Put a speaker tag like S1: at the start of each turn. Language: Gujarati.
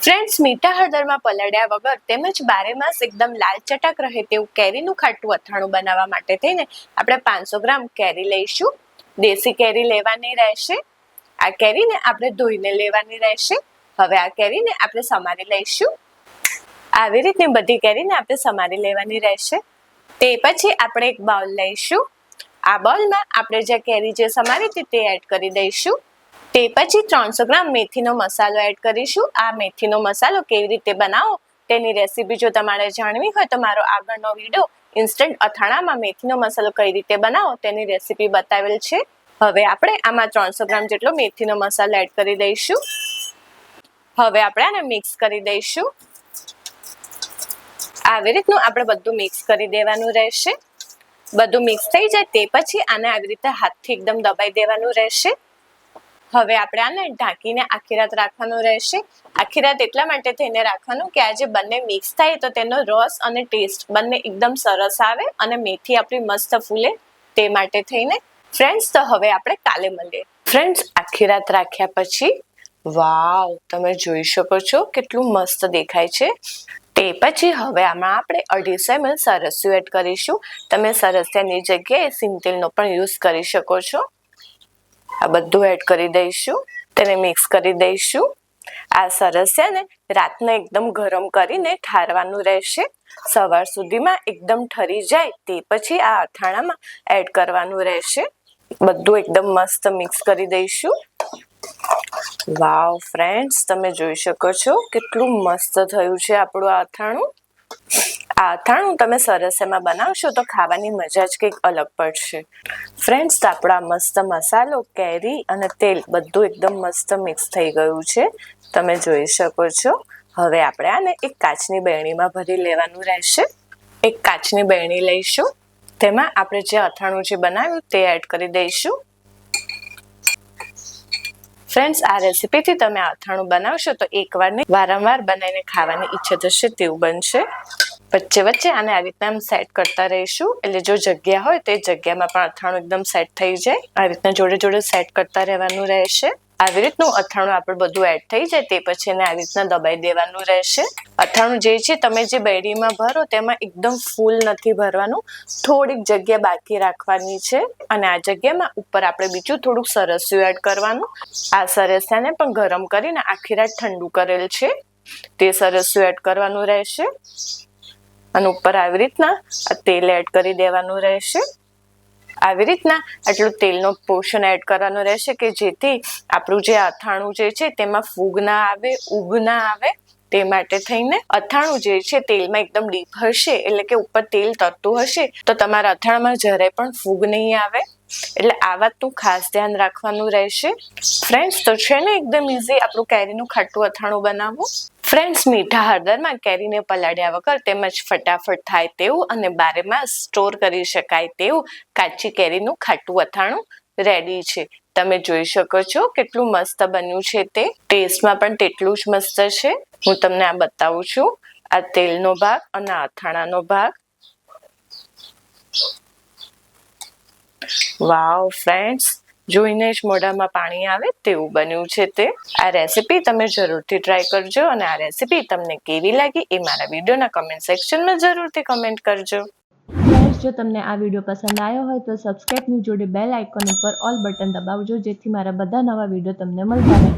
S1: ફ્રેન્ડ્સ, મીઠા હળદરમાં પલાળ્યા વગર તેમજ બારેમાસ એકદમ લાલ ચટાક રહે તેવું કેરીનું ખાટું અથાણું બનાવવા માટે થઈને આપણે 500 ગ્રામ કેરી લઈશું. દેશી કેરી લેવાની રહેશે. આ કેરીને આપણે ધોઈને લેવાની રહેશે. હવે આ કેરીને આપણે સમારી લઈશું. આવી રીતની બધી કેરીને આપણે સમારી લેવાની રહેશે. તે પછી આપણે એક બાઉલ લઈશું. આ બાઉલમાં આપણે જે કેરી જે સમારી હતી તે એડ કરી દઈશું. તે પછી 300 ગ્રામ મેથીનો મસાલો એડ કરીશું. આ મેથીનો મસાલો કેવી રીતે બનાવો તેની રેસીપી જો તમારે જાણવી હોય તો મારો આગળનો વિડીયો ઇન્સ્ટન્ટ અથાણામાં મેથીનો મસાલો કઈ રીતે બનાવો તેની રેસીપી બતાવેલ છે. હવે આપણે આમાં 300 ગ્રામ જેટલો મેથીનો મસાલો એડ કરી દઈશું. હવે આપણે આને મિક્સ કરી દઈશું. આવી રીતનું આપણે બધું મિક્સ કરી દેવાનું રહેશે. બધું મિક્સ થઈ જાય તે પછી આને આવી રીતે હાથથી એકદમ દબાઈ દેવાનું રહેશે. હવે આપણે આને ઢાંકીને આખી રાત રાખવાનું રહેશે. આખી રાત એટલા માટે થઈને રાખવાનું કે આ જે બંને મિક્સ થાય તો તેનો રસ અને ટેસ્ટ બંને એકદમ સરસ આવે અને મેથી આપણી મસ્ત ફૂલે તે માટે થઈને. ફ્રેન્ડ્સ, તો હવે આપણે કાલે મળીએ. ફ્રેન્ડ્સ, આખી રાત રાખ્યા પછી વાવ, તમે જોઈ શકો છો કેટલું મસ્ત દેખાય છે. તે પછી હવે આમાં આપણે 250 ml સરસિયું એડ કરીશું. તમે સરસિયાની જગ્યાએ સિંગતેલનો પણ યુઝ કરી શકો છો. આ બધું એડ કરી દઈશું. તેને મિક્સ કરી દઈશું. આ સરસિયાને રાતને એકદમ ગરમ કરીને ઠારવાનું રહેશે. સવાર સુધીમાં એકદમ ઠરી જાય તે પછી આ અથાણામાં એડ કરવાનું રહેશે. બધું એકદમ મસ્ત મિક્સ કરી દઈશું. વાવ ફ્રેન્ડ્સ, તમે જોઈ શકો છો કેટલું મસ્ત થયું છે આપણું આ અથાણું. આ અથાણું તમે સરસિયામાં બનાવશો તો ખાવાની મજા જ કંઈક અલગ પડશે. ફ્રેન્ડ્સ, આપણો આ મસ્ત મસાલો, કેરી અને તેલ બધું એકદમ મસ્ત મિક્સ થઈ ગયું છે. તમે જોઈ શકો છો. હવે આપણે આને એક કાચની બરણીમાં ભરી લેવાનું રહેશે. એક કાચની બરણી લઈશું. તેમાં આપણે જે અથાણું જે બનાવ્યું તે એડ કરી દઈશું. ફ્રેન્ડ્સ, આ રેસીપીથી તમે અથાણું બનાવશો તો એકવાર નહીં વારંવાર બનાવીને ખાવાની ઈચ્છા થશે તેવું બનશે. વચ્ચે વચ્ચે આને આ રીતના આમ સેટ કરતા રહીશું એટલે જો જગ્યા હોય તો એ જગ્યામાં પણ અથાણું એકદમ સેટ થઈ જાય. આ રીતના જોડે જોડે સેટ કરતા રહેવાનું રહેશે. આવી રીતનું અથાણું આપણે બધું એડ થઈ જાય તે પછી એને આવી રીતના દબાઈ દેવાનું રહેશે. અથાણું જે છે તમે જે બેડીમાં ભરો તેમાં એકદમ ફૂલ નથી ભરવાનું, થોડીક જગ્યા બાકી રાખવાની છે. અને આ જગ્યામાં ઉપર આપણે બીજું થોડુંક સરસિયું એડ કરવાનું. આ સરસિયાને પણ ગરમ કરીને આખી રાત ઠંડુ કરેલ છે તે સરસિયું એડ કરવાનું રહેશે. અને ઉપર આવી રીતના આ તેલ એડ કરી દેવાનું રહેશે. આવી રીતના આટલું તેલનો પોર્શન એડ કરવાનો રહેશે કે જેથી આપણું જે અથાણું જે છે તેમાં ફૂગ ના આવે, ઉગ ના આવે તે માટે થઈને. અથાણું જે છે તેલમાં એકદમ ડીપ હશે એટલે કે ઉપર તેલ તરતું હશે તો તમારા અથાણામાં જરાય પણ ફૂગ નહીં આવે. એટલે આ વાતનું ખાસ ધ્યાન રાખવાનું રહેશે. ફ્રેન્ડ્સ, તો છે ને એકદમ ઇઝી આપણું કેરીનું ખાટું અથાણું બનાવવું. ફ્રેન્ડ્સ, મીઠા હળદરમાં કેરીને પલાળ્યા વગર તેમજ ફટાફટ થાય તેવું અને બારેમાસ સ્ટોર કરી શકાય તેવું કાચી કેરીનું ખાટું અથાણું રેડી છે. તમે જોઈ શકો છો કેટલું મસ્ત બન્યું છે તે. ટેસ્ટમાં પણ તેટલું જ મસ્ત છે. હું તમને આ બતાવું છું. આ તેલનો ભાગ અને અથાણાનો ભાગ. વાવ ફ્રેન્ડ્સ, જોઈને જ મોઢામાં પાણી આવે તેવું બન્યું છે તે. આ રેસીપી તમે જરૂરથી ટ્રાય કરજો અને આ રેસીપી તમને કેવી લાગી એ મારા વિડીયોના કમેન્ટ સેક્શનમાં જરૂરથી કમેન્ટ કરજો.
S2: ફ્રેન્ડ્સ, જો તમને આ વિડીયો પસંદ આવ્યો હોય તો સબસ્ક્રાઇબની જોડે બેલ આઇકોન ઉપર ઓલ બટન દબાવજો જેથી મારા બધા નવા વિડીયો તમને મળતા રહે.